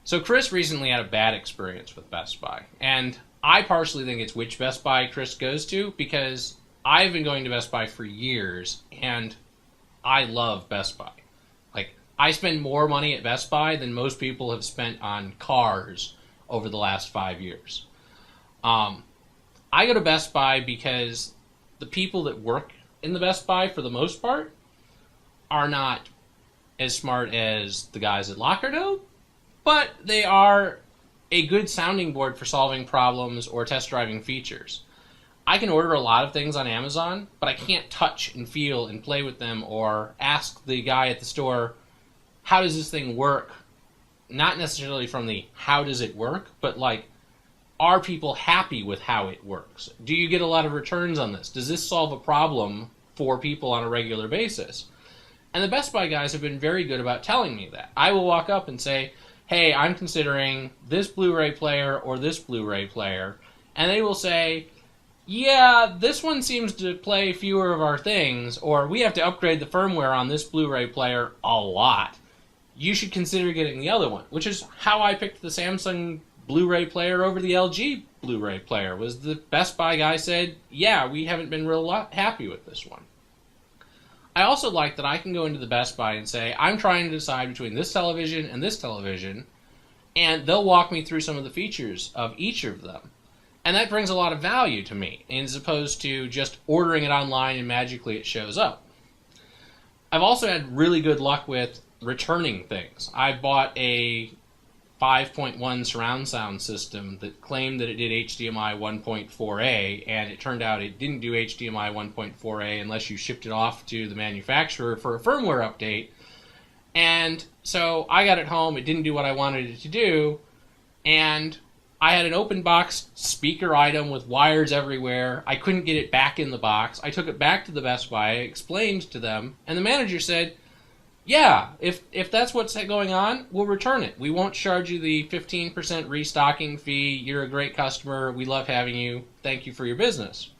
So Chris recently had a bad experience with Best Buy, and I partially think it's which Best Buy Chris goes to, because I've been going to Best Buy for years, and I love Best Buy. Like, I spend more money at Best Buy than most people have spent on cars over the last 5 years. I go to Best Buy because the people that work in the Best Buy, for the most part, are not as smart as the guys at Lockerdo, but they are a good sounding board for solving problems or test driving features. I can order a lot of things on Amazon, but I can't touch and feel and play with them or ask the guy at the store, how does this thing work? Not necessarily from the how does it work, but like, are people happy with how it works? Do you get a lot of returns on this? Does this solve a problem for people on a regular basis? And the Best Buy guys have been very good about telling me that. I will walk up and say, hey, I'm considering this Blu-ray player or this Blu-ray player, and they will say, yeah, this one seems to play fewer of our things, or we have to upgrade the firmware on this Blu-ray player a lot. You should consider getting the other one, which is how I picked the Samsung Blu-ray player over the LG Blu-ray player. Was the Best Buy guy said, yeah, we haven't been real happy with this one. I also like that I can go into the Best Buy and say, I'm trying to decide between this television and this television, and they'll walk me through some of the features of each of them. And that brings a lot of value to me, as opposed to just ordering it online and magically it shows up. I've also had really good luck with returning things. I bought a 5.1 surround sound system that claimed that it did HDMI 1.4a, and it turned out it didn't do HDMI 1.4a unless you shipped it off to the manufacturer for a firmware update. And so I got it home, it didn't do what I wanted it to do, and I had an open box speaker item with wires everywhere. I couldn't get it back in the box. I took it back to the Best Buy, I explained to them, and the manager said, yeah, if that's what's going on, we'll return it. We won't charge you the 15% restocking fee. You're a great customer. We love having you. Thank you for your business.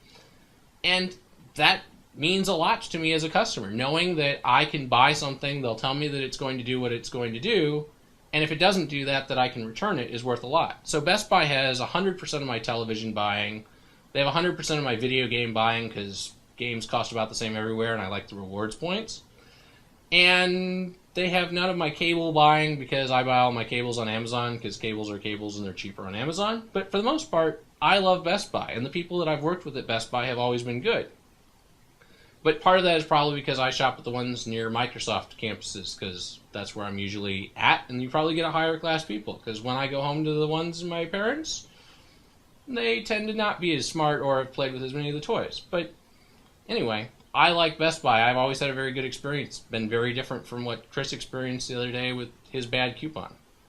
And that means a lot to me as a customer, knowing that I can buy something, they'll tell me that it's going to do what it's going to do, and if it doesn't do that, that I can return it is worth a lot. So Best Buy has 100% of my television buying. They have 100% of my video game buying because games cost about the same everywhere, and I like the rewards points. And they have none of my cable buying because I buy all my cables on Amazon because cables are cables and they're cheaper on Amazon. But for the most part, I love Best Buy, and the people that I've worked with at Best Buy have always been good. But part of that is probably because I shop at the ones near Microsoft campuses because that's where I'm usually at, and you probably get a higher class people because when I go home to the ones of my parents, they tend to not be as smart or have played with as many of the toys. But anyway, I like Best Buy. I've always had a very good experience. Been very different from what Chris experienced the other day with his bad coupon.